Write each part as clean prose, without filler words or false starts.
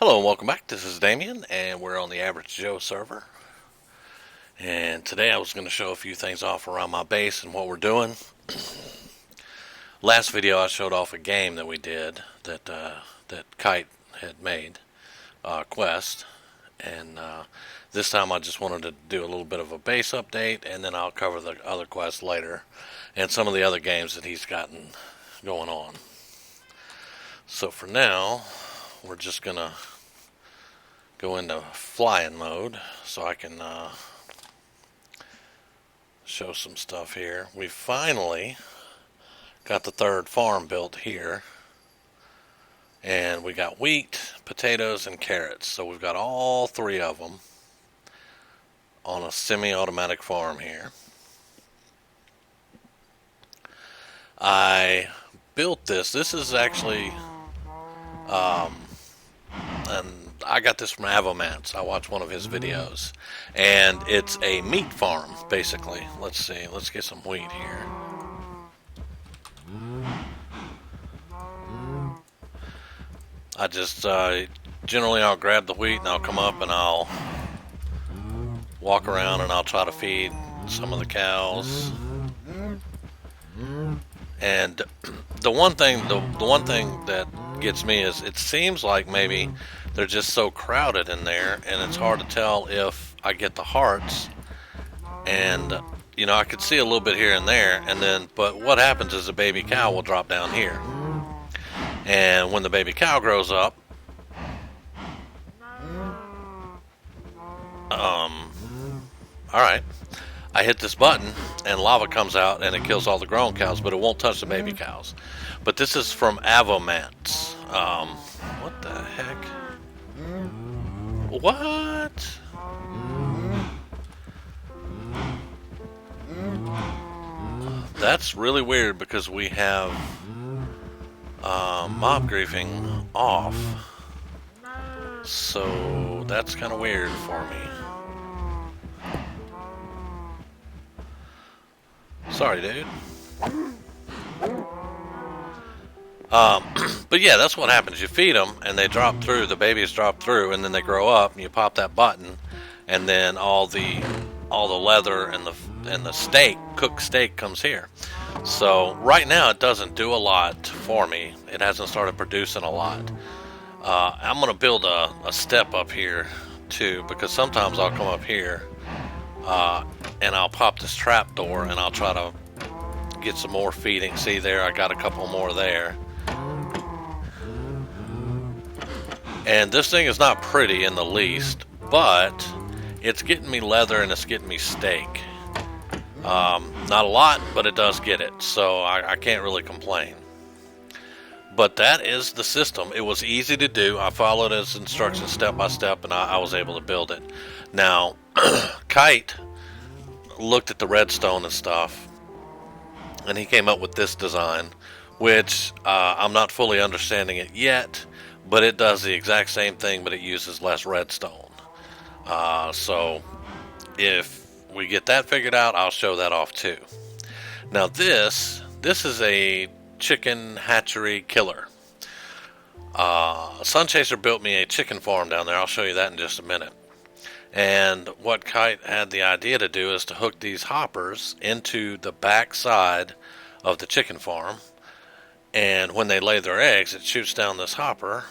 Hello and welcome back. This is Damien, and we're on the Average Joe server. And today I was going to show a few things off around my base and what we're doing. Last video I showed off a game that we did that Kite had made, Quest. And this time I just wanted to do a little bit of a base update, and then I'll cover the other quests later and some of the other games that he's gotten going on. So for now, we're just going to go into flying mode so I can show some stuff here. We finally got the third farm built here, and we got wheat, potatoes, and carrots. So we've got all three of them on a semi-automatic farm here. I built this. This is actually and I got this from Avomance. I watched one of his videos, and it's a meat farm basically. Let's see, let's get some wheat here. I just generally I'll grab the wheat and I'll come up and I'll walk around and I'll try to feed some of the cows. And the one thing that gets me is it seems like maybe they're just so crowded in there, and it's hard to tell if I get the hearts. And you know, I could see a little bit here and there, and then but what happens is a baby cow will drop down here, and when the baby cow grows up, all right, I hit this button and lava comes out and it kills all the grown cows, but it won't touch the baby cows. But this is from Avomance. What the heck? What? That's really weird because we have mob griefing off. So that's kind of weird for me. Sorry, dude. But yeah, that's what happens. You feed them, and they drop through. The babies drop through, and then they grow up, and you pop that button, and then all the leather and the steak, cooked steak, comes here. So right now, it doesn't do a lot for me. It hasn't started producing a lot. I'm gonna build a step up here too, because sometimes I'll come up here, and I'll pop this trap door, and I'll try to get some more feeding. See there, I got a couple more there. And this thing is not pretty in the least, but it's getting me leather and it's getting me steak. Not a lot, but it does get it, so I can't really complain. But that is the system. It was easy to do. I followed his instructions step by step, and I was able to build it. Now, Kite looked at the redstone and stuff, and he came up with this design, which I'm not fully understanding it yet, but it does the exact same thing, but it uses less redstone. So if we get that figured out, I'll show that off too. Now this is a chicken hatchery killer. Sunchaser built me a chicken farm down there. I'll show you that in just a minute. And what Kite had the idea to do is to hook these hoppers into the back side of the chicken farm. And when they lay their eggs, it shoots down this hopper,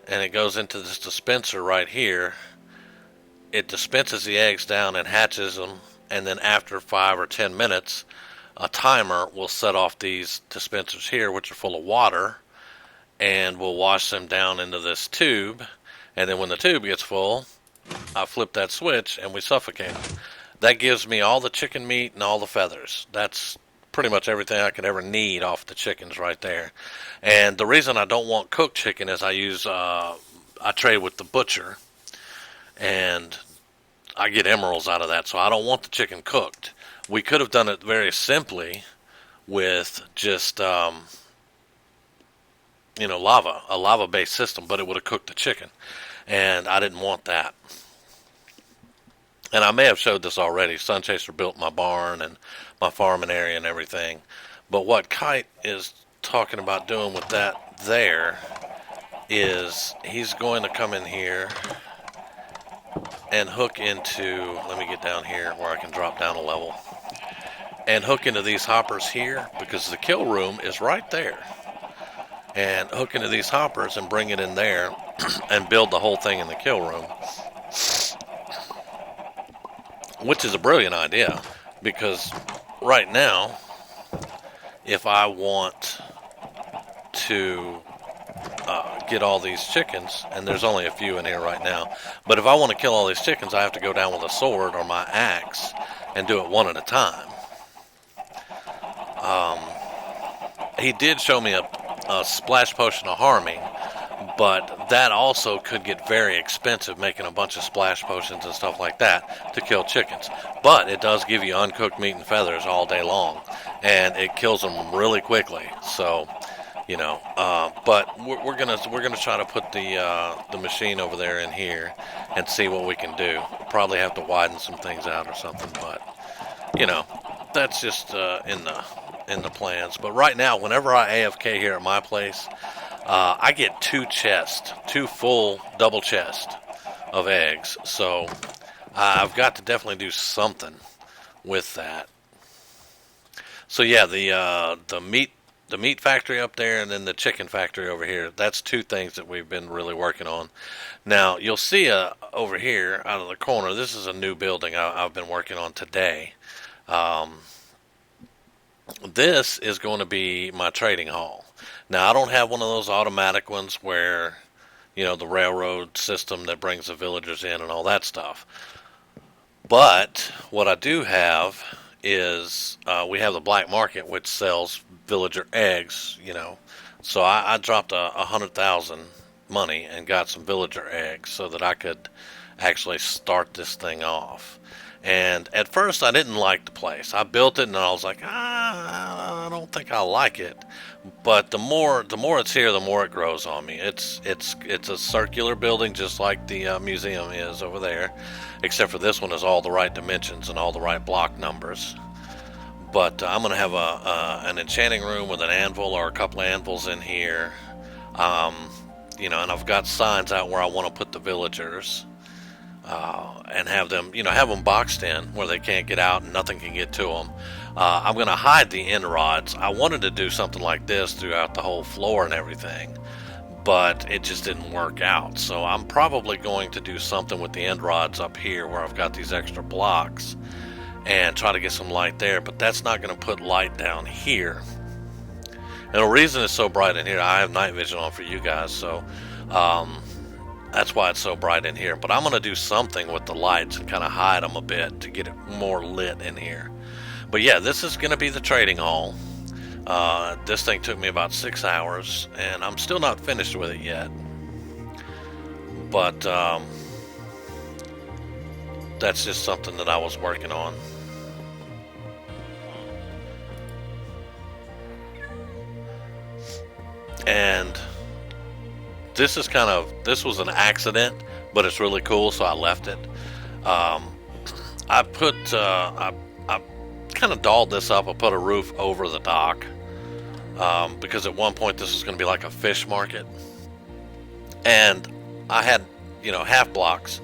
and it goes into this dispenser right here. It dispenses the eggs down and hatches them, and then after 5 or 10 minutes, a timer will set off these dispensers here, which are full of water, and we'll wash them down into this tube. And then when the tube gets full, I flip that switch and we suffocate them. That gives me all the chicken meat and all the feathers. That's pretty much everything I could ever need off the chickens right there. And the reason I don't want cooked chicken is I trade with the butcher, and I get emeralds out of that, so I don't want the chicken cooked. We could have done it very simply with just lava, a lava-based system, but it would have cooked the chicken, and I didn't want that. And I may have showed this already. Sunchaser built my barn and my farming area and everything. But what Kite is talking about doing with that there is he's going to come in here and hook into, let me get down here where I can drop down a level, and hook into these hoppers here, because the kill room is right there. And hook into these hoppers and bring it in there and build the whole thing in the kill room. Which is a brilliant idea, because right now, if I want to get all these chickens, and there's only a few in here right now, but if I want to kill all these chickens, I have to go down with a sword or my axe and do it one at a time. He did show me a splash potion of harming, but that also could get very expensive, making a bunch of splash potions and stuff like that to kill chickens. But it does give you uncooked meat and feathers all day long, and it kills them really quickly. So, you know, but we're gonna try to put the machine over there in here and see what we can do. We'll probably have to widen some things out or something, but you know, that's just in the plans. But right now, whenever I AFK here at my place, I get two full double chests of eggs. So I've got to definitely do something with that. So yeah, the meat factory up there, and then the chicken factory over here. That's two things that we've been really working on. Now you'll see over here out of the corner, this is a new building I've been working on today. This is going to be my trading hall. Now, I don't have one of those automatic ones where, you know, the railroad system that brings the villagers in and all that stuff. But what I do have is we have the black market, which sells villager eggs, you know. So I dropped 100,000 money and got some villager eggs so that I could actually start this thing off. And at first, I didn't like the place. I built it, and I was like, I don't think I like it. But the more it's here, the more it grows on me. It's a circular building, just like the museum is over there, except for this one is all the right dimensions and all the right block numbers. But I'm going to have an enchanting room with an anvil or a couple of anvils in here. You know, and I've got signs out where I want to put the villagers. And have them boxed in where they can't get out and nothing can get to them. I'm going to hide the end rods. I wanted to do something like this throughout the whole floor and everything, but it just didn't work out. So I'm probably going to do something with the end rods up here where I've got these extra blocks and try to get some light there, but that's not going to put light down here. And the reason it's so bright in here, I have night vision on for you guys, so that's why it's so bright in here. But I'm going to do something with the lights and kind of hide them a bit to get it more lit in here. But yeah, this is going to be the trading hall. This thing took me about 6 hours, and I'm still not finished with it yet. But that's just something that I was working on. And this was an accident, but it's really cool, so I left it. I kind of dolled this up. I put a roof over the dock because at one point this was going to be like a fish market, and I had half blocks,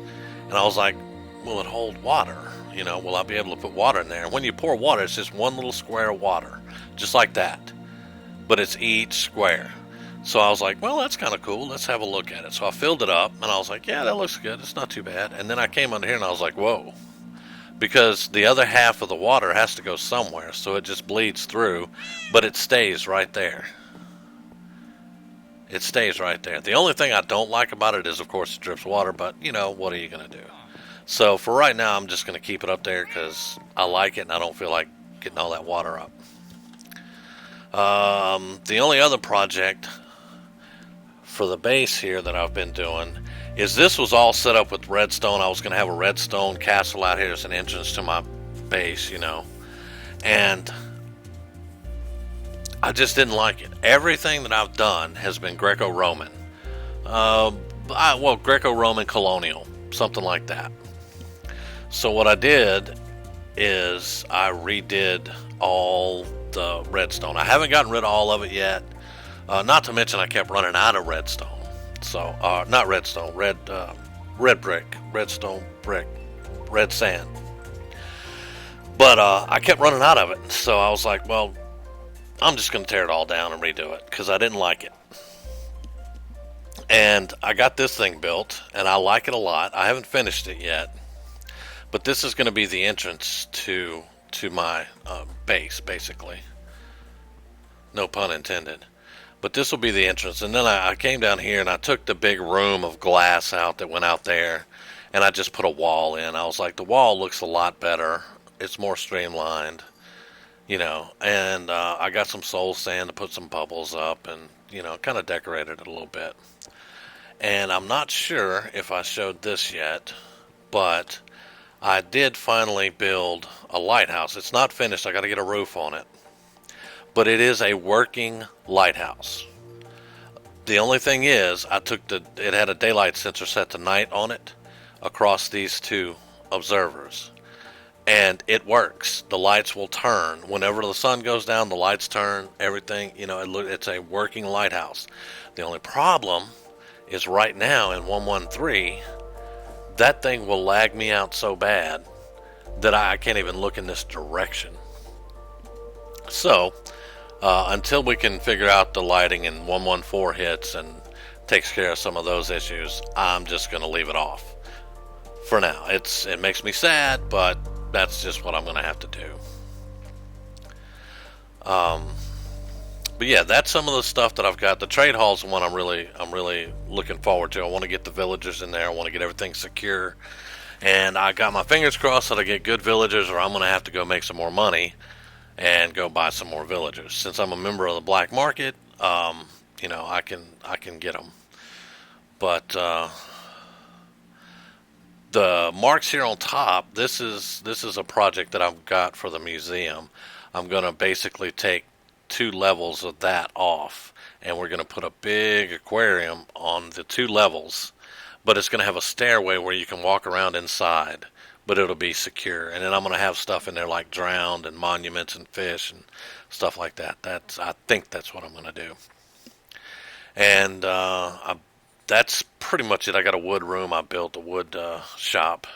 and I was like, will it hold water? Will I be able to put water in there? And when you pour water, it's just one little square of water, just like that, but it's each square. So I was like, well, that's kind of cool. Let's have a look at it. So I filled it up, and I was like, yeah, that looks good. It's not too bad. And then I came under here, and I was like, whoa. Because the other half of the water has to go somewhere, so it just bleeds through, but it stays right there. It stays right there. The only thing I don't like about it is, of course, it drips water, but, what are you going to do? So for right now, I'm just going to keep it up there because I like it, and I don't feel like getting all that water up. The only other project for the base here that I've been doing is this was all set up with redstone. I was going to have a redstone castle out here as an entrance to my base, and I just didn't like it. Everything that I've done has been Greco-Roman. Greco-Roman colonial, something like that. So what I did is I redid all the redstone. I haven't gotten rid of all of it yet. Not to mention I kept running out of redstone. So, not redstone, red brick, redstone brick, red sand. But I kept running out of it, so I was like, well, I'm just going to tear it all down and redo it, because I didn't like it. And I got this thing built, and I like it a lot. I haven't finished it yet, but this is going to be the entrance to my base, basically. No pun intended. But this will be the entrance. And then I came down here, and I took the big room of glass out that went out there, and I just put a wall in. I was like, the wall looks a lot better. It's more streamlined, and I got some soul sand to put some bubbles up and, kind of decorated it a little bit. And I'm not sure if I showed this yet, but I did finally build a lighthouse. It's not finished. I got to get a roof on it. But it is a working lighthouse. The only thing is, it had a daylight sensor set to night on it across these two observers. And it works. The lights will turn. Whenever the sun goes down, the lights turn, everything. It's a working lighthouse. The only problem is right now in 1.13, that thing will lag me out so bad that I can't even look in this direction. So, until we can figure out the lighting and 1.14 hits and takes care of some of those issues, I'm just going to leave it off for now. It makes me sad, but that's just what I'm going to have to do. But yeah, that's some of the stuff that I've got. The trade hall is the one I'm really looking forward to. I want to get the villagers in there. I want to get everything secure. And I got my fingers crossed that I get good villagers, or I'm going to have to go make some more money and go buy some more villagers. Since I'm a member of the black market, I can get them. But the marks here on top, this is a project that I've got for the museum. I'm going to basically take 2 levels of that off, and we're going to put a big aquarium on the 2 levels, but it's going to have a stairway where you can walk around inside, but it'll be secure. And then I'm going to have stuff in there like drowned and monuments and fish and stuff like that. I think that's what I'm going to do. And that's pretty much it. I got a wood room I built, a wood shop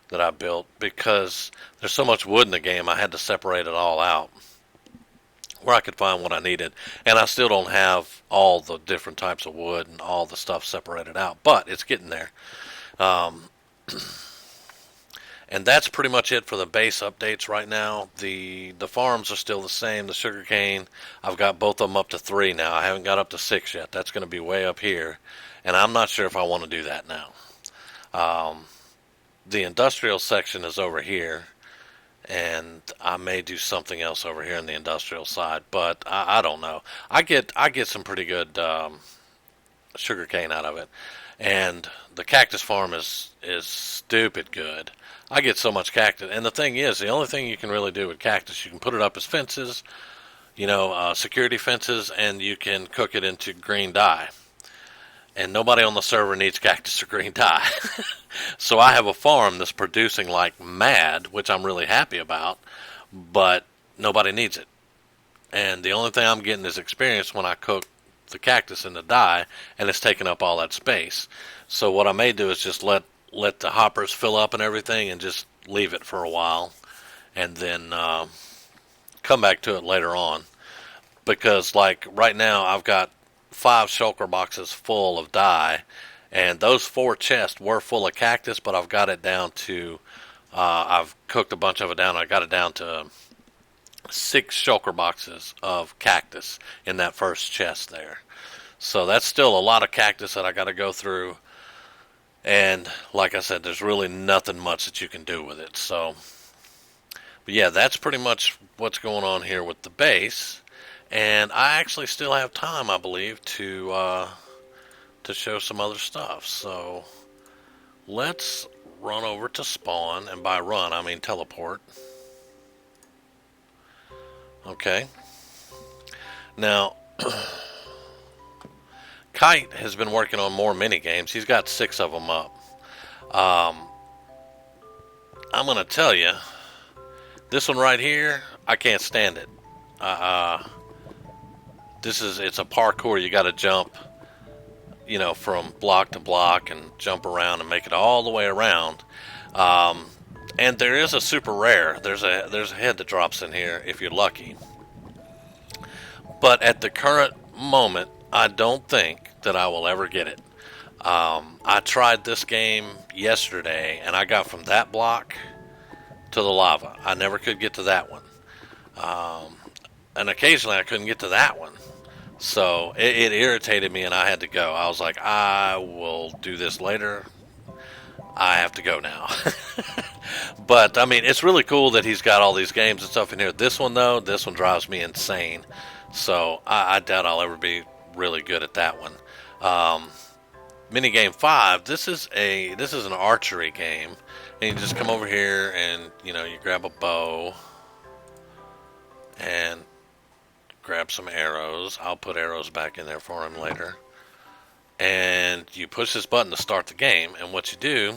that I built, because there's so much wood in the game, I had to separate it all out where I could find what I needed. And I still don't have all the different types of wood and all the stuff separated out, but it's getting there. And that's pretty much it for the base updates right now. The farms are still the same. The sugarcane, I've got both of them up to 3 now. I haven't got up to 6 yet. That's going to be way up here, and I'm not sure if I want to do that now. The industrial section is over here, and I may do something else over here on the industrial side, but I don't know. I get some pretty good sugarcane out of it, and the cactus farm is stupid good. I get so much cactus, and the thing is, the only thing you can really do with cactus, you can put it up as fences, security fences, and you can cook it into green dye. And nobody on the server needs cactus or green dye. So I have a farm that's producing like mad, which I'm really happy about, but nobody needs it. And the only thing I'm getting is experience when I cook the cactus in the dye, and it's taking up all that space. So what I may do is just let the hoppers fill up and everything, and just leave it for a while, and then come back to it later on. Because like right now, I've got 5 shulker boxes full of dye, and those 4 chests were full of cactus, but I've got it down to, I've cooked a bunch of it down. I got it down to 6 shulker boxes of cactus in that first chest there. So that's still a lot of cactus that I got to go through. And like I said, there's really nothing much that you can do with it. So, but yeah, that's pretty much what's going on here with the base. And I actually still have time, I believe, to show some other stuff. So let's run over to spawn, and by run I mean teleport. Okay. Now, Kite has been working on more mini games. He's got 6 of them up. I'm going to tell you, this one right here, I can't stand it. It's a parkour. You got to jump from block to block and jump around and make it all the way around. Um, and there is a super rare. There's a head that drops in here if you're lucky. But at the current moment, I don't think that I will ever get it. I tried this game yesterday, and I got from that block to the lava. I never could get to that one. And occasionally I couldn't get to that one. So it irritated me, and I had to go. I was like, I will do this later. I have to go now. But, I mean, it's really cool that he's got all these games and stuff in here. This one, though, this one drives me insane. So I doubt I'll ever be really good at that one. Minigame 5, this is an archery game. And you just come over here and, you grab a bow and grab some arrows. I'll put arrows back in there for him later. And you push this button to start the game. And what you do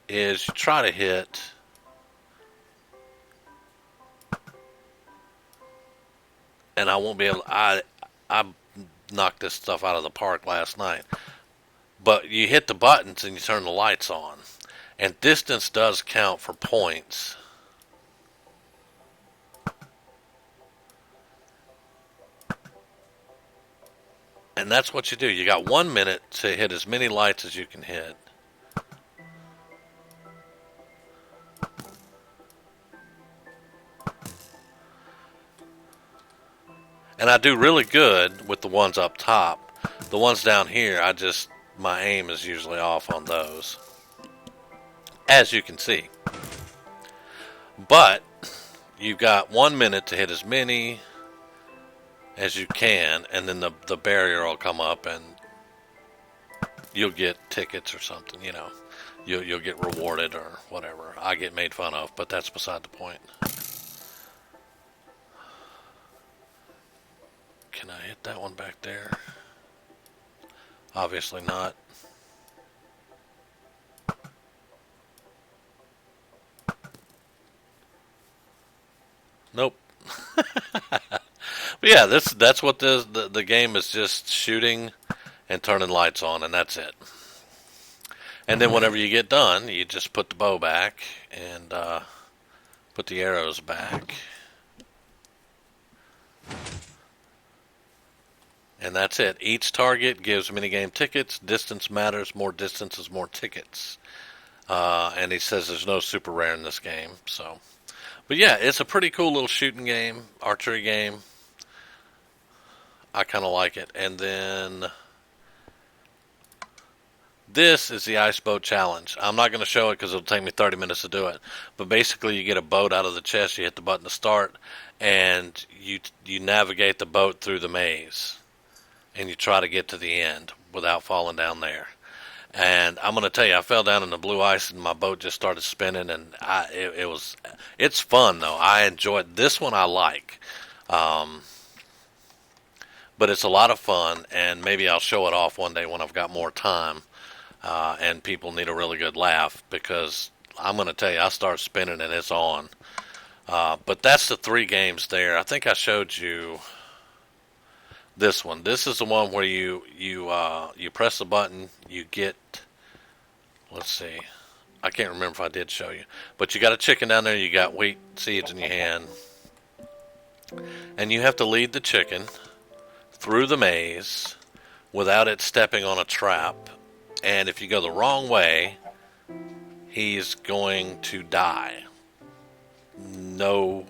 is you try to hit and I won't be able I knocked this stuff out of the park last night. But you hit the buttons and you turn the lights on. And distance does count for points. And that's what you do. You got 1 minute to hit as many lights as you can hit. And I do really good with the ones up top. The ones down here, my aim is usually off on those. As you can see. But you've got 1 minute to hit as many as you can, and then the barrier will come up and you'll get tickets or something, You'll get rewarded or whatever. I get made fun of, but that's beside the point. Can I hit that one back there? Obviously not. Nope. But yeah, that's what the game is, just shooting and turning lights on, and that's it. And then whenever you get done, you just put the bow back and put the arrows back. And that's it. Each target gives minigame tickets. Distance matters. More distance is more tickets. And he says there's no super rare in this game. But yeah, it's a pretty cool little shooting game, archery game. I kind of like it. And then this is the Ice Boat Challenge. I'm not going to show it because it'll take me 30 minutes to do it. But basically, you get a boat out of the chest. You hit the button to start, and you navigate the boat through the maze. And you try to get to the end without falling down there. And I'm going to tell you, I fell down in the blue ice and my boat just started spinning. And it's fun though. I enjoyed this one. I like, but it's a lot of fun. And maybe I'll show it off one day when I've got more time, and people need a really good laugh, because I'm going to tell you, I start spinning and it's on. But that's the 3 games there. I think I showed you this one. This is the one where you press the button, you get, let's see, I can't remember if I did show you, but you got a chicken down there, you got wheat seeds in your hand, and you have to lead the chicken through the maze without it stepping on a trap. And if you go the wrong way, he's going to die. No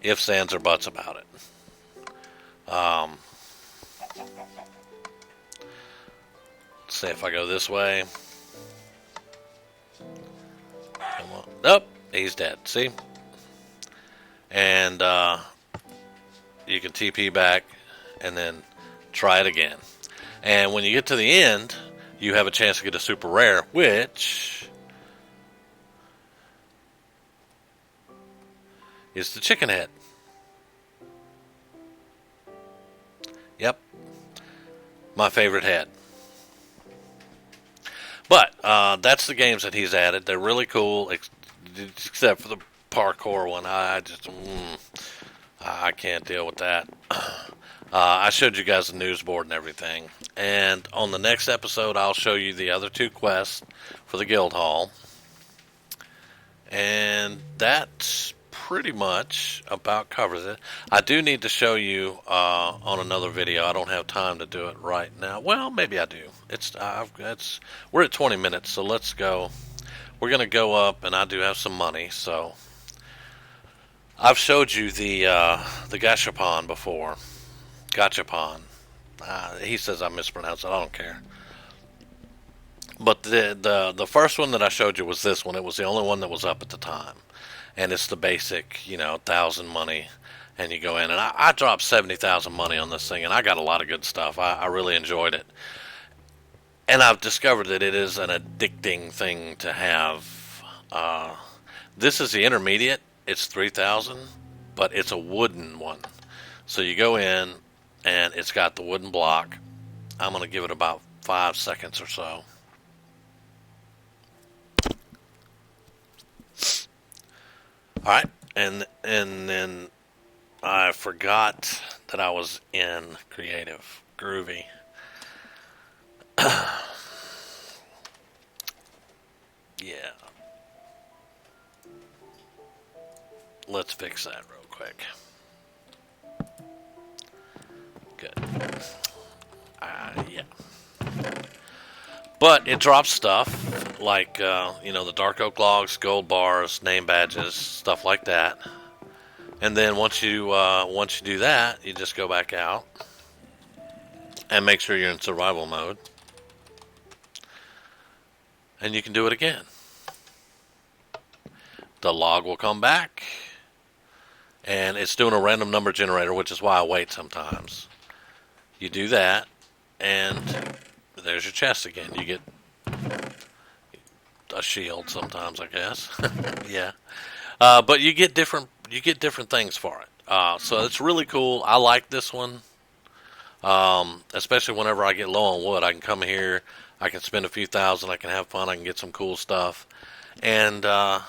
ifs, ands, or buts about it. Let's see if I go this way. Come on. Nope, he's dead. See? And you can TP back and then try it again. And when you get to the end, you have a chance to get a super rare, which is the chicken head. Yep. My favorite head. But that's the games that he's added. They're really cool, except for the parkour one. I can't deal with that. I showed you guys the news board and everything. And on the next episode, I'll show you the other two quests for the guild hall. And that pretty much about covers it. I do need to show you on another video. I don't have time to do it right now. Well, maybe I do. We're at 20 minutes, so let's go. We're gonna go up, and I do have some money. So I've showed you the Gachapon before. Gachapon. He says I mispronounced it. I don't care. But the first one that I showed you was this one. It was the only one that was up at the time, and it's the basic, 1,000 money, and you go in. And I dropped 70,000 money on this thing, and I got a lot of good stuff. I really enjoyed it, and I've discovered that it is an addicting thing to have. This is the intermediate. It's 3,000, but it's a wooden one. So you go in, and it's got the wooden block. I'm going to give it about 5 seconds or so. All right, and then I forgot that I was in creative. Groovy. Yeah. Let's fix that real quick. Good. Yeah. But it drops stuff like, the dark oak logs, gold bars, name badges, stuff like that. And then once you do that, you just go back out and make sure you're in survival mode, and you can do it again. The log will come back, and it's doing a random number generator, which is why I wait sometimes. You do that, and there's your chest again. You get a shield sometimes, I guess. Yeah, but you get different things for it. So it's really cool. I like this one, especially whenever I get low on wood. I can come here. I can spend a few thousand. I can have fun. I can get some cool stuff, and I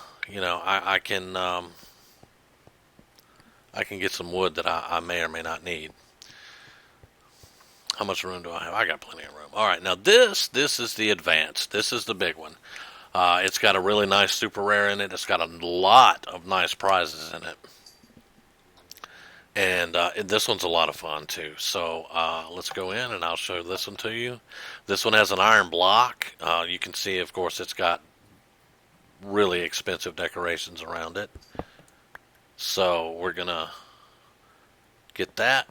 can get some wood that I may or may not need. How much room do I have? I got plenty of room. All right, now this is the advanced. This is the big one. It's got a really nice super rare in it. It's got a lot of nice prizes in it. And this one's a lot of fun, too. So let's go in, and I'll show this one to you. This one has an iron block. You can see, of course, it's got really expensive decorations around it. So we're going to get that.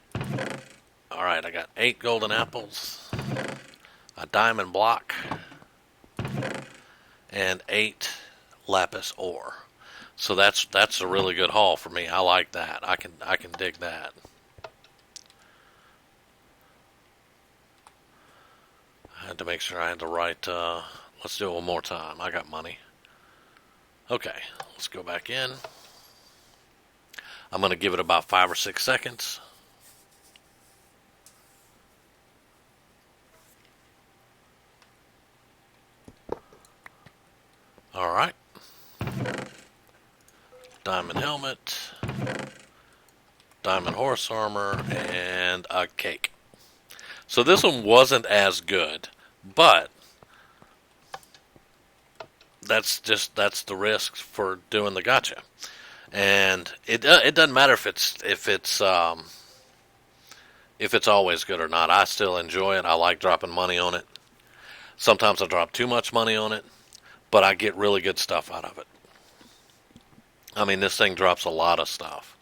All right, I got 8 golden apples, a diamond block, and 8 lapis ore. So that's a really good haul for me. I like that. I can dig that. I had to make sure I had the right. Let's do it one more time. I got money. Okay, let's go back in. I'm going to give it about 5 or 6 seconds. All right. Diamond helmet, diamond horse armor, and a cake. So this one wasn't as good, but that's the risk for doing the gacha. And it doesn't matter if it's always good or not. I still enjoy it. I like dropping money on it. Sometimes I drop too much money on it, but I get really good stuff out of it. I mean, this thing drops a lot of stuff.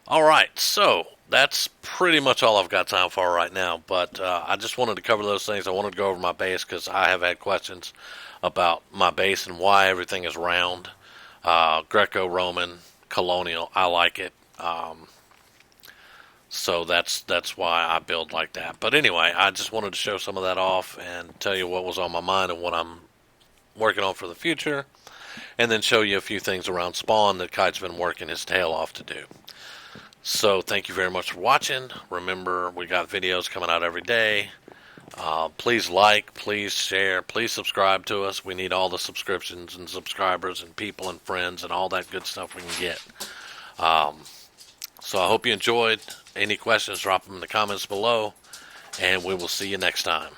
All right, so that's pretty much all I've got time for right now. But I just wanted to cover those things. I wanted to go over my base because I have had questions about my base and why everything is round. Greco-Roman, colonial, I like it. So that's why I build like that. But anyway, I just wanted to show some of that off and tell you what was on my mind and what I'm working on for the future. And then show you a few things around spawn that Kite's been working his tail off to do. So thank you very much for watching. Remember, we got videos coming out every day. Please like, please share, please subscribe to us. We need all the subscriptions and subscribers and people and friends and all that good stuff we can get. So I hope you enjoyed. Any questions, drop them in the comments below, and we will see you next time.